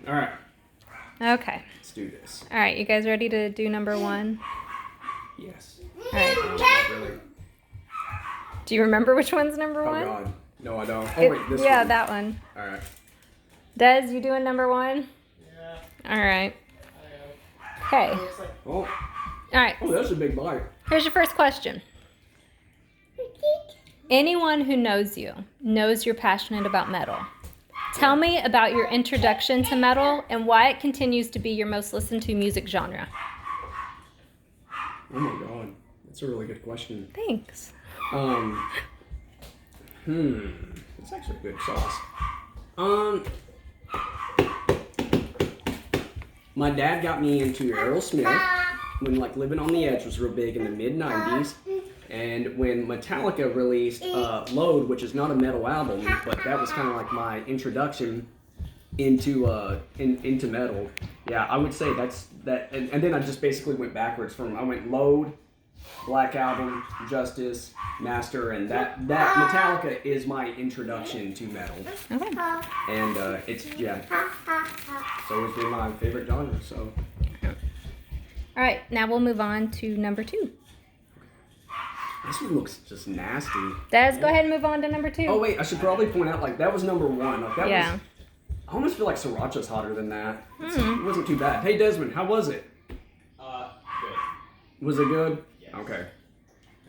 All right. Okay. Let's do this. All right, you guys ready to do number one? Yes. All right. Not really. Do you remember which one's number Oh one? God. No, I don't. Oh wait, this yeah, one. that one. All right. Des, you doing number one? Yeah. All right. Okay. Oh. All right. Oh, that's a big bite. Here's your first question. Anyone who knows you knows you're passionate about metal. Tell me about your introduction to metal and why it continues to be your most listened to music genre. Oh my God. That's a really good question. Thanks. It's actually good sauce. My dad got me into Aerosmith when like Living on the Edge was real big in the mid '90s, and when Metallica released Load, which is not a metal album, but that was kind of like my introduction into into metal. Yeah, I would say that's that, and then I just basically went backwards from I went Load, Black Album, Justice, Master, and that Metallica is my introduction to metal. Okay. And it's always been my favorite genre. So All right, now we'll move on to number two. this one looks just nasty. Des, go ahead and move on to number two. Oh wait, I should probably point out like that was number one. Like that Yeah. was. I almost feel like Sriracha's hotter than that. Mm. It wasn't too bad. Hey Desmond, how was it? Good. Was it good? Yes. Okay.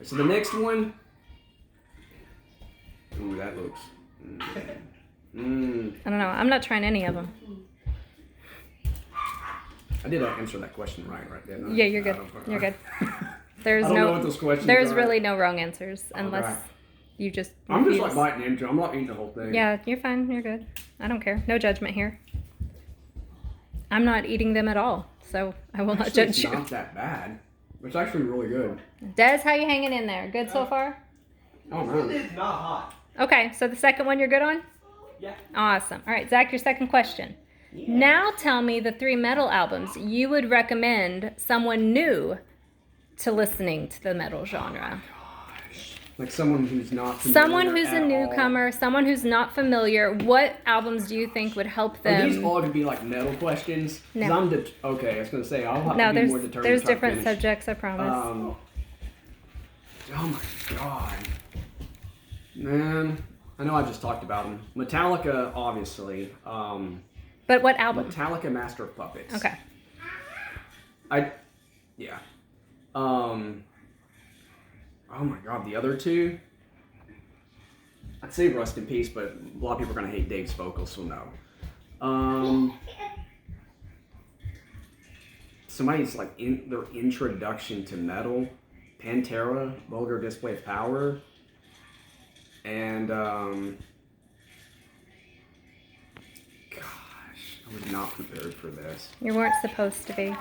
So the next one. Ooh, that looks. I don't know. I'm not trying any of them. I did answer that question right then. Yeah, you're good. You're good. There's I don't know what those questions There's are. really no wrong answers unless Alright. you just. I'm just like refuse. biting into. I'm not eating the whole thing. Yeah, you're fine. You're good. I don't care. No judgment here. I'm not eating them at all, so I will not Actually, judge it's you. not that bad. It's actually really good. Des, how you hanging in there? Good so far? Oh man. It's not hot. Okay, so the second one you're good on? Yeah. Awesome. All right, Zach, your second question. Now tell me the 3 metal albums you would recommend someone new to listening to the metal genre. Like someone who's not familiar Someone who's a at all. newcomer, someone who's not familiar. What albums do you think would help Are these them? all gonna be like metal questions? 'Cause No. Okay, I was gonna say I'll have No, to be more determined. there's to try to different finish. subjects, I promise. Oh my God. Man, I know I just talked about them. Metallica, obviously. But what album? Metallica Master of Puppets. Okay. Yeah. Oh my God, the other two. I'd say Rust in Peace, but a lot of people are gonna hate Dave's vocals, so no. Somebody's like in their introduction to metal, Pantera, Vulgar Display of Power, and gosh, I was not prepared for this. You weren't supposed to be.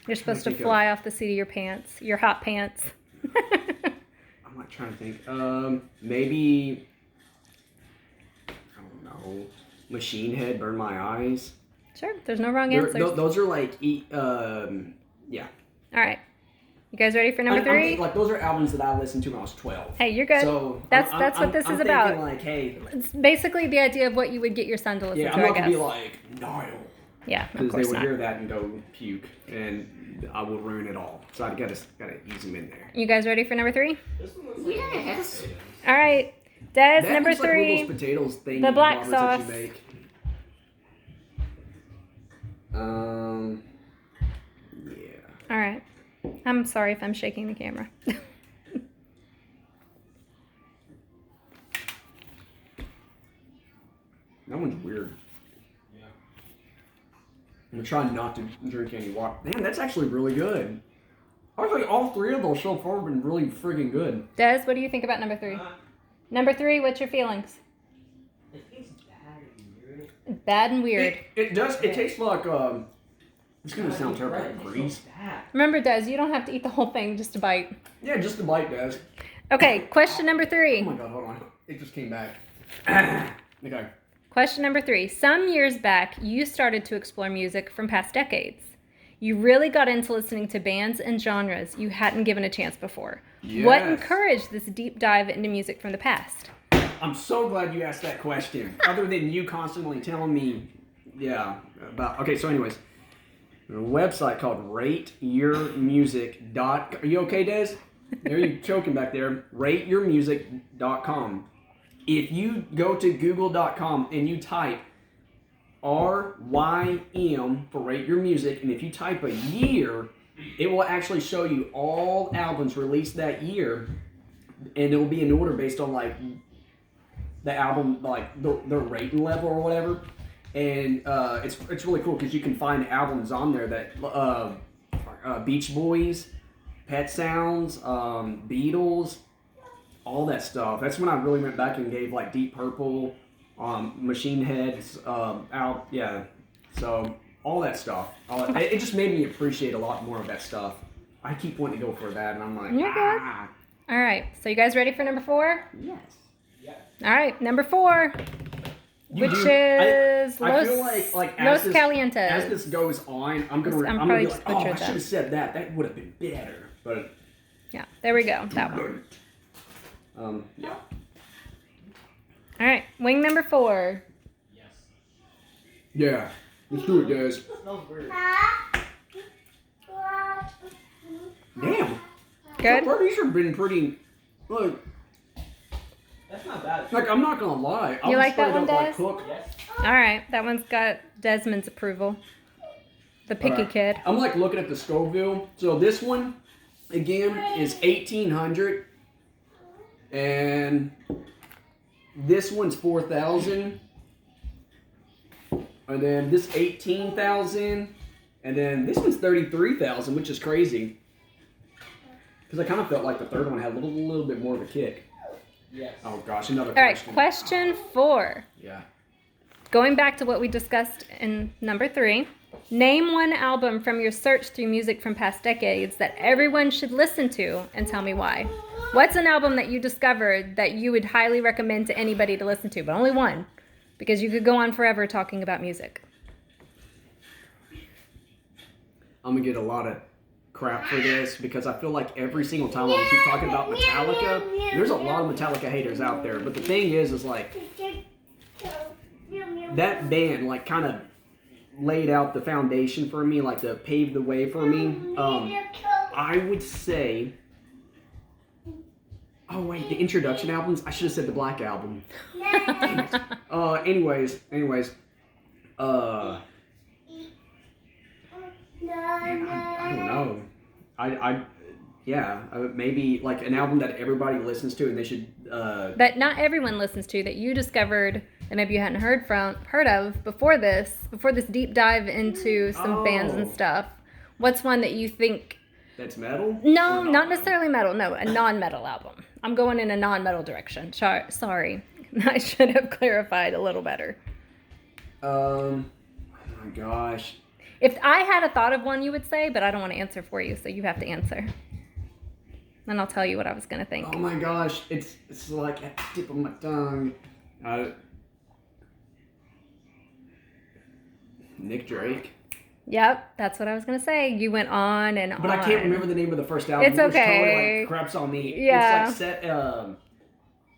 You're supposed to think of- fly off the seat of your pants, your hot pants. I'm not trying to think. Maybe I don't know. Machine Head, Burn My Eyes. Sure, there's no wrong They're- answers. Those are like, yeah. All right. You guys ready for number I'm 3? thinking, like those are albums that I listened to when I was 12. Hey, you're good. So That's I'm- what this I'm is thinking, about. Like, hey, It's basically the idea of what you would get your son to listen yeah, to, I'm I not guess. gonna be like Niall, Yeah, of because they course would not. hear that and go puke, and I will ruin it all. So I gotta ease them in there. You guys ready for number 3? This one looks like Yes. All right. Des, That number looks like one of 3. those potatoes thing the black Roberts that you sauce. make. Yeah. All right. I'm sorry if I'm shaking the camera. That one's weird. Yeah. I'm gonna try not to drink any water. Man, that's actually really good. I think all 3 of those so far have been really friggin' good. Des, what do you think about number 3? Number 3, what's your feelings? It tastes bad and weird. Bad and weird. It does. It tastes like It's gonna sound terrible. Like grease. Bad. Remember, Des, you don't have to eat the whole thing, just a bite. Yeah, just a bite, guys. Okay, question number Oh 3. my God, hold on. It just came back. Okay. Question number 3. Some years back, you started to explore music from past decades. You really got into listening to bands and genres you hadn't given a chance before. What Yes. encouraged this deep dive into music from the past? I'm so glad you asked that question. Other than you constantly telling me, about. Okay, so anyways, a website called RateYourMusic. Are you okay, Des? There you choking back there. RateYourMusic.com. If you go to Google.com and you type RYM for Rate Your Music, and if you type a year, it will actually show you all albums released that year, and it will be in order based on like the album, like the rating level or whatever. And it's really cool because you can find albums on there that Beach Boys, Pet Sounds, Beatles, all that stuff. That's when I really went back and gave like Deep Purple, Machine Heads out. Yeah, so all that stuff. It just made me appreciate a lot more of that stuff. I keep wanting to go for that, and I'm like, You're good. All right, so you guys ready for number 4? Yes. Yeah. All right, number 4, which is I Los, feel like Los Calientes. as this goes on, I'm gonna I'm be probably like, just oh, I butchered should that. have said that. That would have been better. But Yeah, there we go, that one. Yeah. All right, wing number 4. Yes. Yeah. Let's do it, Des. It smells weird. Damn. Good? So far, these have been pretty. Like, That's not bad. I'm not gonna lie. I You was like that straight one, up, Des? Cook. Yes. All right, that one's got Desmond's approval. The picky Alright. kid. I'm like looking at the Scoville. So this one, again, is 1800, and this one's 4,000, and then this 18,000, and then this one's 33,000, which is crazy. Because I kind of felt like the third one had a little bit more of a kick. Yes. Oh gosh, another All right, question. question 4. Yeah. Going back to what we discussed in number 3, name one album from your search through music from past decades that everyone should listen to and tell me why. What's an album that you discovered that you would highly recommend to anybody to listen to, but only one? Because you could go on forever talking about music. I'm gonna get a lot of crap for this because I feel like every single time we keep talking about Metallica, there's a lot of Metallica haters out there. But the thing is like that band like kind of laid out the foundation for me, like to pave the way for me. I would say, oh wait, the introduction albums. I should have said the Black Album. Dang it. Anyways. Man, I don't know. Maybe like an album that everybody listens to and they should. That not everyone listens to, that you discovered that maybe you hadn't heard of before this deep dive into some bands and stuff. What's one that you think? That's metal? No, Or not necessarily metal. No, a non-metal album. I'm going in a non-metal direction. Sorry, I should have clarified a little better. Oh my gosh. If I had a thought of one, you would say, but I don't want to answer for you, so you have to answer. Then I'll tell you what I was going to think. Oh my gosh, it's like at the tip of my tongue. Nick Drake. Yep, that's what I was going to say. You went on and on. But I can't remember the name of the first album. It's which okay. Totally, like, craps on me. Yeah. It's like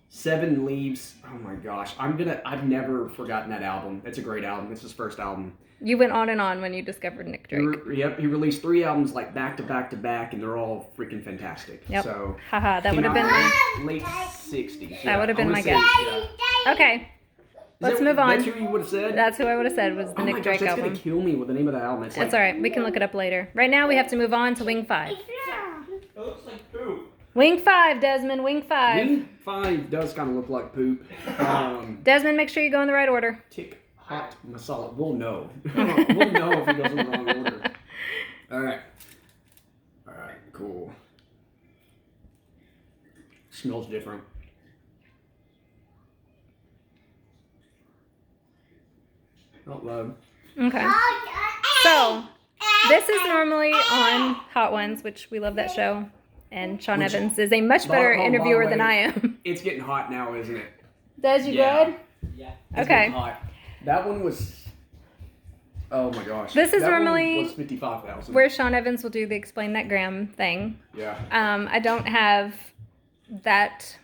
Seven Leaves. Oh my gosh. I've never forgotten that album. It's a great album. It's his first album. You went on and on when you discovered Nick Drake. Yep, he released 3 albums like back to back to back, and they're all freaking fantastic. Yep. So Haha, that came would have been out late 60s. That would have been I'm my gonna guess. yeah. Okay, let's move on. That's who you would have said? That's who I would have said was the oh Nick my gosh, Drake that's album. gonna kill me with the name of the album. It's That's like, all right. We can look it up later. Right now, we have to move on to Wing 5. It looks like poop. Wing 5, Desmond. Wing 5. Wing 5 does kind of look like poop. Desmond, make sure you go in the right order. Tick hot masala. We'll know. We'll know if he goes in the wrong order. All right, cool. Smells different. Not low. Okay. So, this is normally on Hot Ones, which we love that show. And Sean Which- Evans is a much better by the interviewer way, than I am. It's getting hot now, isn't it? Des, you Yeah. good? Yeah. It's Okay. getting hot. That one was. Oh my gosh. This is that normally one was 55,000. Where Sean Evans will do the Explain That Graham thing. Yeah. I don't have that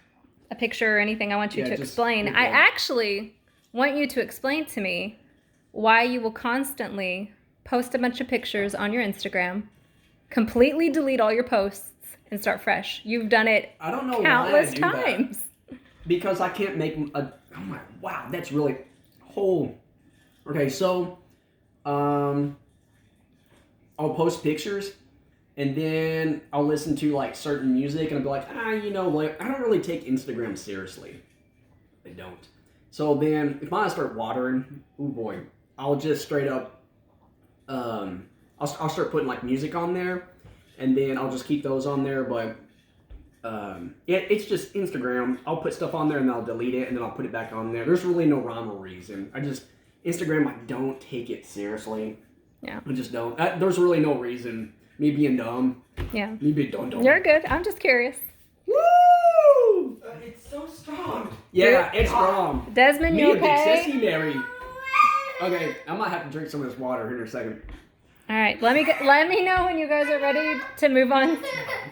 a picture or anything. I want you Yeah, to just explain. look I at it. actually want you to explain to me why you will constantly post a bunch of pictures on your Instagram, completely delete all your posts, and start fresh. You've done it I don't know countless why I do that. times. Because I can't make a. Oh my! Wow, that's really whole. Okay, so I'll post pictures, and then I'll listen to like certain music, and I'll be like, like I don't really take Instagram seriously. I don't. So then, if I start watering, oh boy, I'll just straight up. I'll start putting like music on there, and then I'll just keep those on there, but. It's just Instagram. I'll put stuff on there and then I'll delete it and then I'll put it back on there. There's really no rhyme or reason. Instagram, I don't take it seriously. Yeah. I just don't. There's really no reason. Me being dumb. Yeah. Me being dumb. You're good. I'm just curious. Woo! It's so strong. Yeah, it's wrong. Desmond, Me you a big okay? sissy Mary. Okay, I might have to drink some of this water here in a second. All right. Let me know when you guys are ready to move on.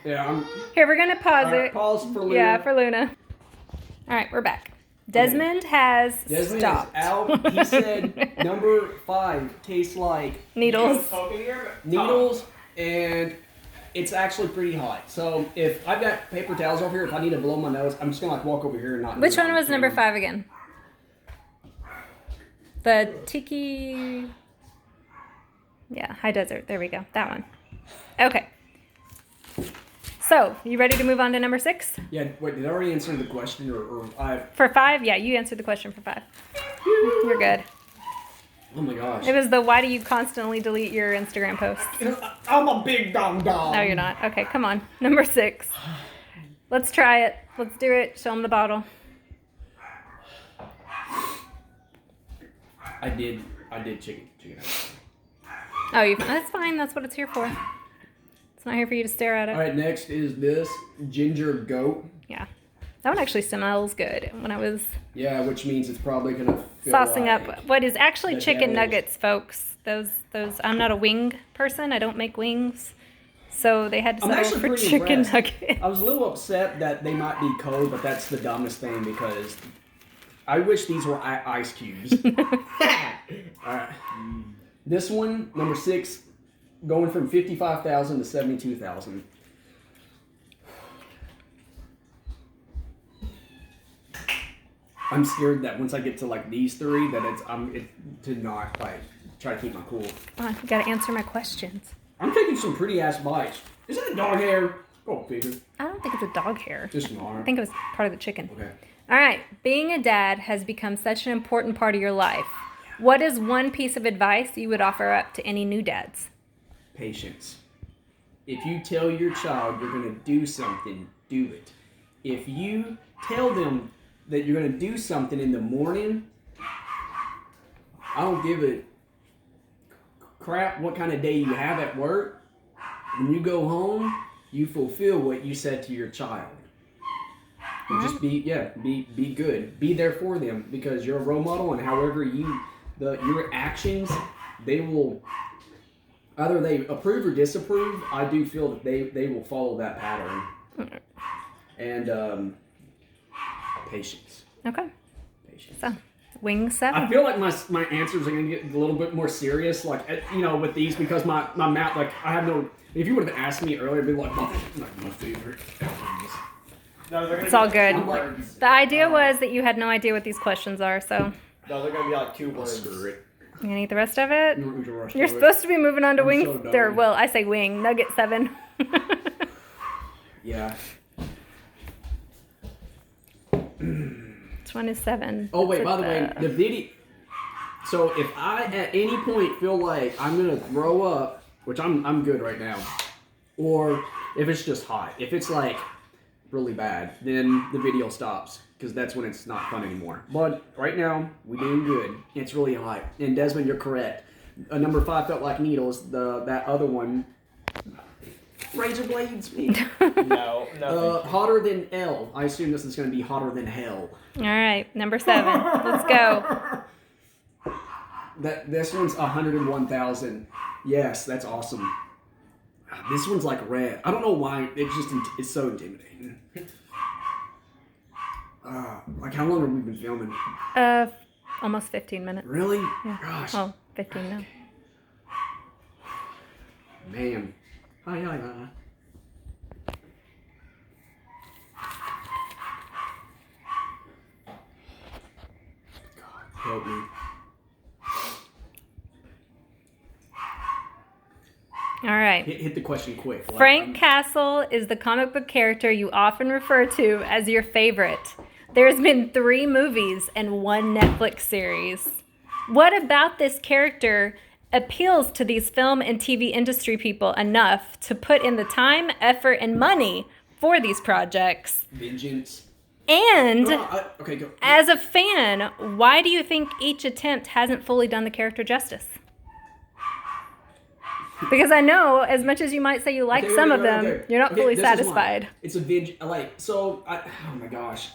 Yeah, Here, we're gonna pause Alright, it. pause for Luna. Yeah, for Luna. All right, we're back. Desmond has Desmond stopped. is out. He said number 5 tastes like Needles. needles, and it's actually pretty hot. So if I've got paper towels over here, if I need to blow my nose, I'm just gonna like walk over here and not. Which do it one on was number camera. 5 again? The Tiki. Yeah, High Desert. There we go. That one. Okay. So, you ready to move on to number 6? Yeah. Wait, did I already answer the question, or I? For 5? Yeah, you answered the question for 5. You're good. Oh my gosh. It was the why do you constantly delete your Instagram posts? I'm a big dong dong. No, you're not. Okay, come on. Number 6. Let's try it. Let's do it. Show them the bottle. I did chicken. Oh, that's fine. That's what it's here for. It's not here for you to stare at it. All right. Next is this ginger goat. Yeah. That one actually smells good. When I was Yeah, which means it's probably gonna feel saucing like up what is actually the chicken devil's- nuggets, folks. Those I'm not a wing person. I don't make wings. So they had to I'm settle actually for pretty chicken impressed. nuggets. I was a little upset that they might be cold, but that's the dumbest thing because I wish these were ice cubes. Alright. This one, number 6, going from 55,000 to 72,000. I'm scared that once I get to like these 3, that to not like try to keep my cool. Come on, you gotta answer my questions. I'm taking some pretty ass bites. Is that a dog hair? Go figure. I don't think it's a dog hair. Just an I arm. think it was part of the chicken. Okay. All right, being a dad has become such an important part of your life. What is one piece of advice you would offer up to any new dads? Patience. If you tell your child you're going to do something, do it. If you tell them that you're going to do something in the morning, I don't give a crap what kind of day you have at work. When you go home, you fulfill what you said to your child. And just be good. Be there for them because you're a role model, and however your actions, they will either they approve or disapprove. I do feel that they will follow that pattern. And patience. Okay, Patience. so wing 7. I feel like my answers are gonna get a little bit more serious, like with these because my mouth, like I have no. If you would have asked me earlier, I'd be like my favorite albums. No, they're gonna It's be all like good. two words. The idea was that you had no idea what these questions are, so No, they're gonna be like 2 Well, words. screw it. you gonna eat the rest of it? You don't need to rush You're through it. supposed to be moving on to I'm wing. so dumb. Or well, I say wing nugget 7. Yeah. Which one is 7? Oh wait, Is it by the way, the video. So if I at any point feel like I'm gonna throw up, which I'm good right now, or if it's just hot, if it's like really bad, then the video stops because that's when it's not fun anymore. But right now we're doing good. It's really hot, and Desmond, you're correct. Number 5 felt like needles. That other one, razor blades. No, no. Hotter than L. I assume this is gonna be hotter than hell. All right, number 7. Let's go. This one's 101,000. Yes, that's awesome. This one's like red. I don't know why. It's so intimidating. Like how long have we been filming? Almost 15 minutes. Really? Yeah. Gosh. Oh, 15 now. Man. Hi, hi, hi. God, help me. All right. Hit the question quick. Like, Frank Castle is the comic book character you often refer to as your favorite. There's been 3 movies and 1 Netflix series. What about this character appeals to these film and TV industry people enough to put in the time, effort, and money for these projects? Vengeance. And Okay, go. as a fan, why do you think each attempt hasn't fully done the character justice? Because I know, as much as you might say you like Okay, some okay, of them, okay. you're not Okay, fully this is why. satisfied. It's a oh my gosh.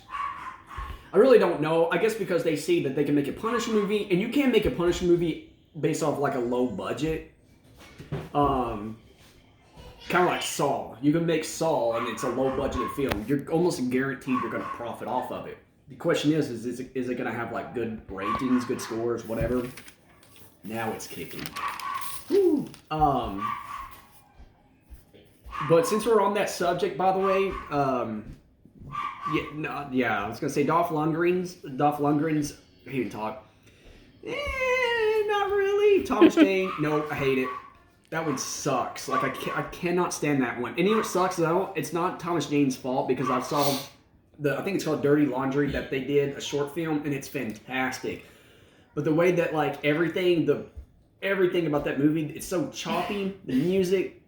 I really don't know. I guess because they see that they can make a Punisher movie, and you can make a Punisher movie based off like a low budget. Kind of like Saw. You can make Saw, and it's a low budgeted film. You're almost guaranteed you're going to profit off of it. The question is it going to have like good ratings, good scores, whatever? Now it's kicking. Woo. But since we're on that subject, by the way, I was gonna say Dolph Lundgren's. He didn't talk. Not really. Thomas Jane. No, I hate it. That one sucks. Like I cannot stand that one. And you know what sucks? It's not Thomas Jane's fault because I saw I think it's called Dirty Laundry that they did a short film and it's fantastic. But the way that like everything about that movie, it's so choppy. The music.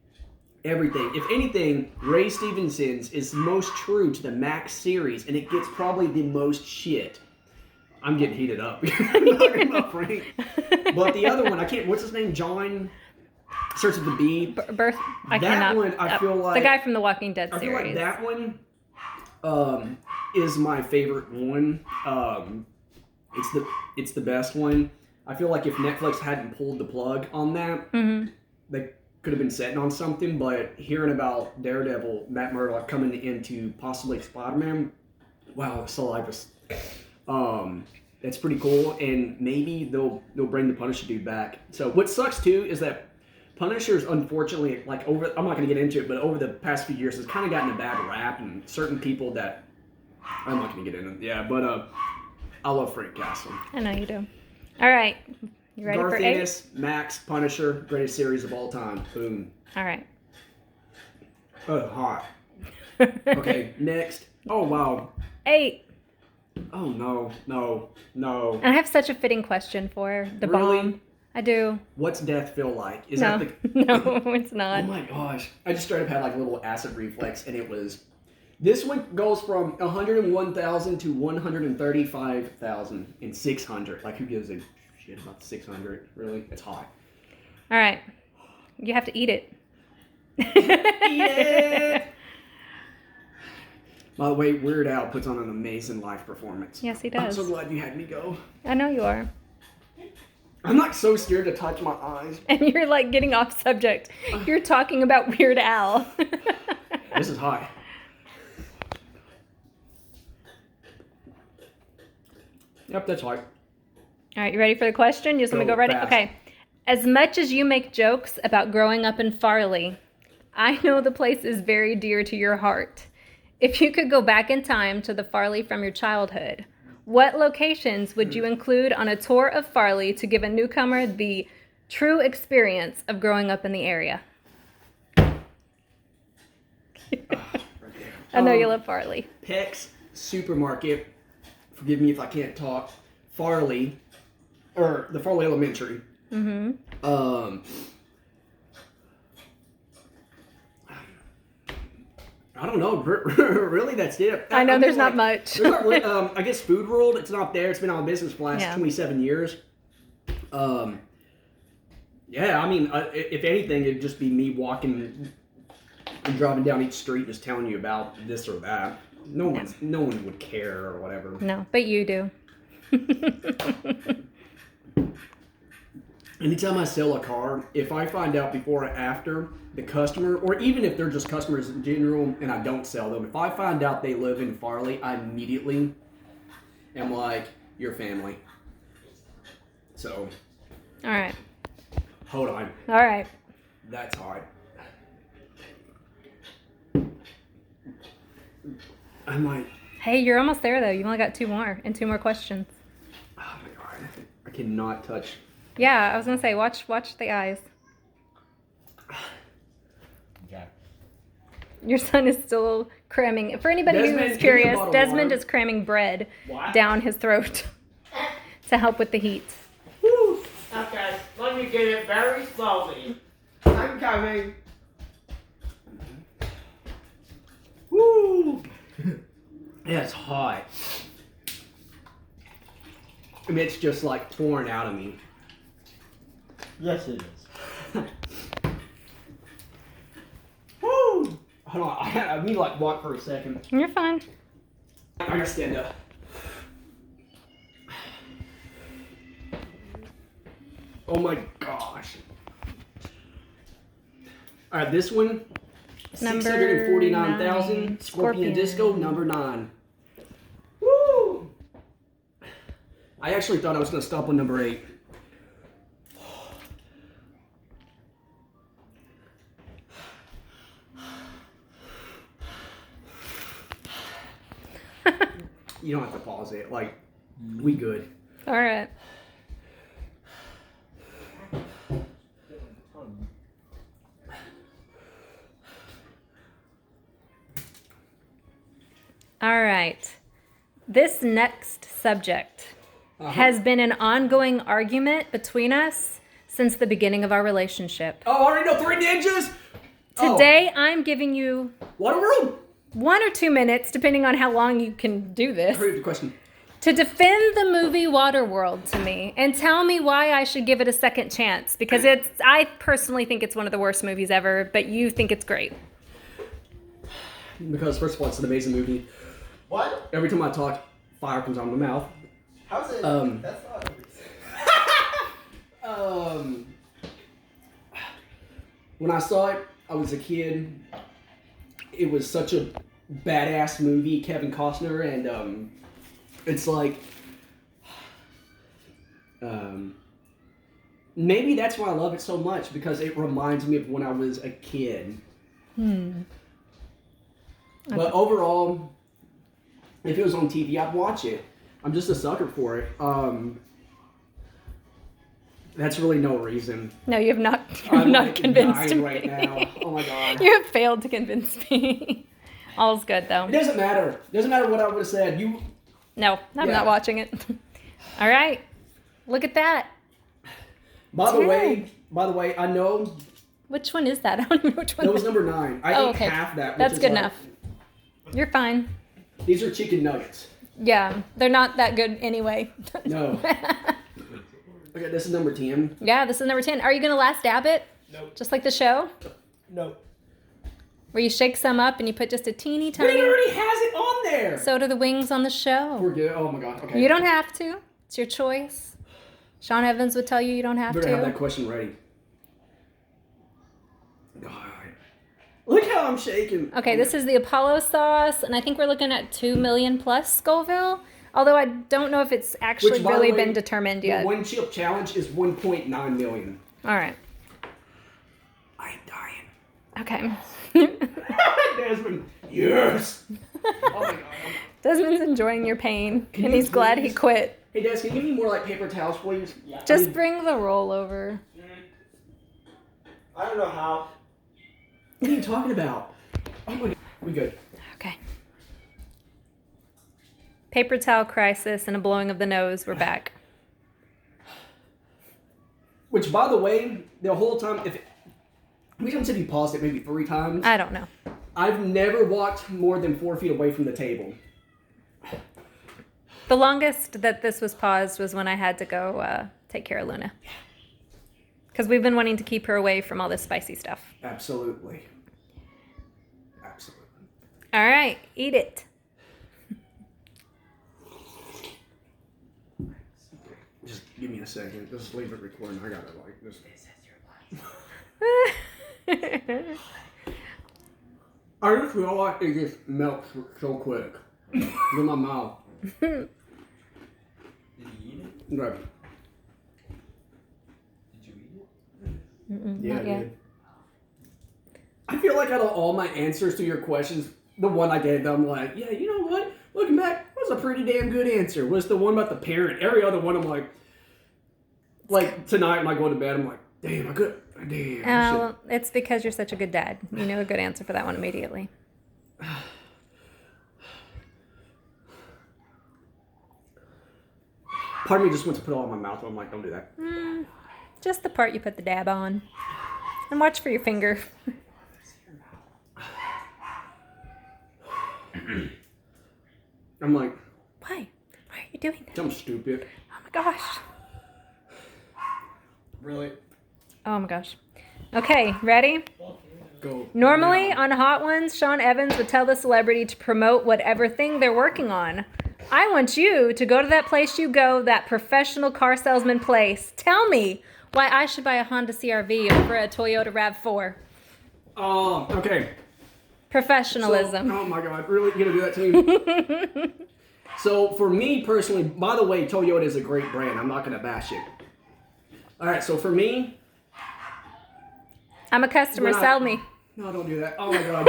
Everything. If anything, Ray Stevenson's is most true to the Max series, and it gets probably the most shit. I'm getting heated up. I'm talking about Frank. But the other one, I can't. What's his name? John. Starts with the B. I cannot. One, I feel like the guy from the Walking Dead I series. feel like that one is my favorite one. It's the best one. I feel like if Netflix hadn't pulled the plug on that, they could have been sitting on something, but hearing about Daredevil, Matt Murdock coming into possibly Spider-Man, wow, saliva. That's pretty cool, and maybe they'll bring the Punisher dude back. So what sucks too is that Punisher's unfortunately I'm not gonna get into it, but over the past few years has kind of gotten a bad rap, and certain people that I'm not gonna get into. Yeah, but I love Frank Castle. I know you do. All right. You ready Garth for 8? Ennis, Max, Punisher, greatest series of all time. Boom. All right. Oh, hot. Okay, next. Oh, wow. 8. Oh, no. And I have such a fitting question for the Really? bomb. I do. What's death feel like? Is No, that no, it's Oh not. my gosh. I just straight up had like a little acid reflex, and it was... This one goes from 101,000 to 135,600. Like, who gives a shit about the 600? Really? It's hot. All right. You have to eat it. Yeah. By the way, Weird Al puts on an amazing live performance. Yes, he I'm does. so glad you had me go. I know you are. I'm like so scared to touch my eyes. And you're like getting off subject. You're talking about Weird Al. This is hot. Yep, that's hot. All right, you ready for the question? You just want me to Go go right? fast. Okay. As much as you make jokes about growing up in Farley, I know the place is very dear to your heart. If you could go back in time to the Farley from your childhood, what locations would you include on a tour of Farley to give a newcomer the true experience of growing up in the area? Right there. I know you love Farley. Peck's Supermarket. Forgive me if I can't talk. Farley, or the Farley Elementary. Mm-hmm. I don't know. Really, that's it. I know mean, there's not much. There's not really, I guess Food World. It's not there. It's been out of business for the last Yeah. 27 years. Yeah. I mean, if anything, it'd just be me walking and driving down each street, just telling you about this or that. No one would care or whatever. No, but you do. Anytime I sell a car, if I find out before or after the customer, or even if they're just customers in general and I don't sell them, if I find out they live in Farley, I immediately am like your family. So, All right. hold on. All right. That's hard. I'm like, Hey, you're almost there though. You only got 2 more and 2 more questions. oh my god, I cannot touch. Yeah, I was gonna say watch the eyes. Okay. Your son is still cramming. For anybody Desmond, who's give me a curious, bottle of Desmond water. is cramming bread What? down his throat to help with the heat. Woo! Okay, let me get it very slowly. I'm coming. Woo! Yeah, it's hot. I mean, it's just like pouring out of me. Yes, it is. Woo! Hold on, I need to like walk for a second. You're fine. I gotta stand up. Oh my gosh. Alright, this one. Number 649,000. 9, Scorpion Scorpion. Disco, number 9. Woo! I actually thought I was gonna stop on number 8. You don't have to pause it. Like, we good. All right. All right. This next subject has been an ongoing argument between us since the beginning of our relationship. Oh, I already know 3 ninjas? Today, I'm giving you Oh, Waterworld? 1 or 2 minutes, depending on how long you can do this, Hurry up, the question. to defend the movie Waterworld to me and tell me why I should give it a second chance. Because I personally think it's one of the worst movies ever, but you think it's great. Because, first of all, it's an amazing movie. What? Every time I talk, fire comes out of my mouth. How's it? That's not. When I saw it, I was a kid. It was such a badass movie, Kevin Costner, and it's like, maybe that's why I love it so much, because it reminds me of when I was a kid. But overall, if it was on TV, I'd watch it. I'm just a sucker for it. That's really no reason. No, you have not, I'm not like convinced dying me. right now. Oh my god. You have failed to convince me. All's good, though. It doesn't matter. It doesn't matter what I would have said. You. No, I'm Yeah. not watching it. All right. Look at that. By the 10. way, I know Which one is that? I don't even know which one that was that is. number 9. I Oh, ate okay. half that. Which That's is good like- enough. You're fine. These are chicken nuggets. Yeah, they're not that good anyway. No. Okay, this is number 10. Yeah, this is number 10. Are you going to last dab it? Nope. Just like the show? Nope. Where you shake some up and you put just a teeny But it tiny already has it on there. so do the wings on the show. We're good. Oh my god. Okay. You don't have to. It's your choice. Sean Evans would tell you don't have Better have that to. question ready. God. Look how I'm shaking. Okay, this is the Apollo sauce, and I think we're looking at 2 million plus Scoville. Although I don't know if it's actually Which, by the really way, been determined The yet. one chip challenge is 1.9 million. All right. I'm dying. Okay. Desmond. Yes. Oh my god. Desmond's enjoying your pain, Can and you he's glad he please- quit. Hey, Des, can you give me more like paper towels, please? Yeah. Just bring the roll over. I don't know how. What are you talking about? Oh my god. We good. Okay. Paper towel crisis and a blowing of the nose. We're back. Which, by the way, the whole time, we don't said you paused it maybe 3 times. I don't know. I've never walked more than 4 feet away from the table. The longest that this was paused was when I had to go take care of Luna. Because we've been wanting to keep her away from all this spicy stuff. Absolutely. Absolutely. All right, eat it. Just give me a second. Just leave it recording. I got it like this. I just feel like it just melts so quick in my mouth. Right. Did you eat it? Mm-mm, not yet. dude. I feel like out of all my answers to your questions, the one I gave them, I'm like, yeah, you know what? Looking back, that was a pretty damn good answer. Was the one about the parent. Every other one, I'm like tonight when I go to bed, I'm like, damn, damn. Well, it's because you're such a good dad. You know a good answer for that one immediately. Part of me just wants to put it all in my mouth, but I'm like, don't do that. Just the part you put the dab on. And watch for your finger. I'm like, Why? Why are you doing that? I'm stupid. Oh my gosh. Really? Oh my gosh. Okay, ready? Go. Normally now. on Hot Ones, Sean Evans would tell the celebrity to promote whatever thing they're working on. I want you to go to that place you go, that professional car salesman place. Tell me why I should buy a Honda CR-V over a Toyota RAV4. Oh, okay. Professionalism. So, oh my God, really? You gonna do that to me? So for me personally, by the way, Toyota is a great brand. I'm not gonna bash it. All right, so for me, I'm a customer. when I- Sell me. No, don't do that. Oh my God.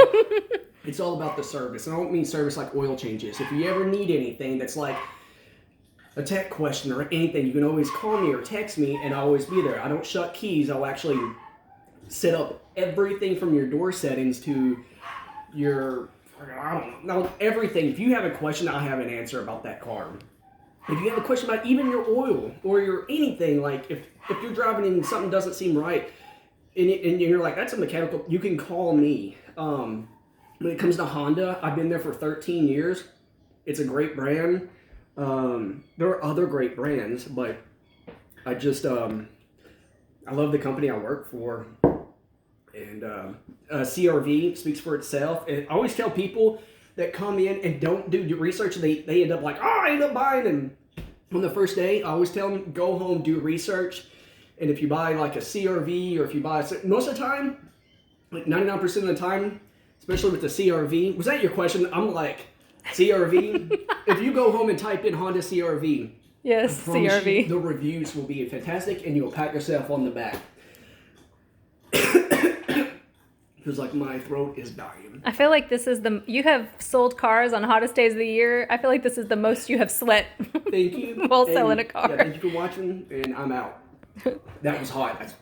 It's all about the service. And I don't mean service like oil changes. If you ever need anything that's like a tech question or anything, you can always call me or text me and I'll always be there. I don't shut keys. I'll actually set up everything from your door settings to your, I don't know, everything. If you have a question, I have an answer about that car. If you have a question about even your oil or your anything, like if you're driving and something doesn't seem right, and you're like, that's a mechanical, you can call me. When it comes to Honda, I've been there for 13 years. It's a great brand. There are other great brands, but I just, I love the company I work for. And CRV speaks for itself. And I always tell people that come in and don't do research, they end up like, oh, I end up buying. And on the first day, I always tell them, go home, do research. And if you buy like a CRV or if you buy, most of the time, like 99% of the time, especially with the CRV, was that your question? I'm like, CRV? If you go home and type in Honda CRV, Yes, I promise you, CRV. the reviews will be fantastic and you'll pat yourself on the back. Because like my throat is dying. I feel like this is you have sold cars on hottest days of the year. I feel like this is the most you have sweat. Thank you. While And, selling a car. Yeah, thank you for watching, and I'm out. That was hot.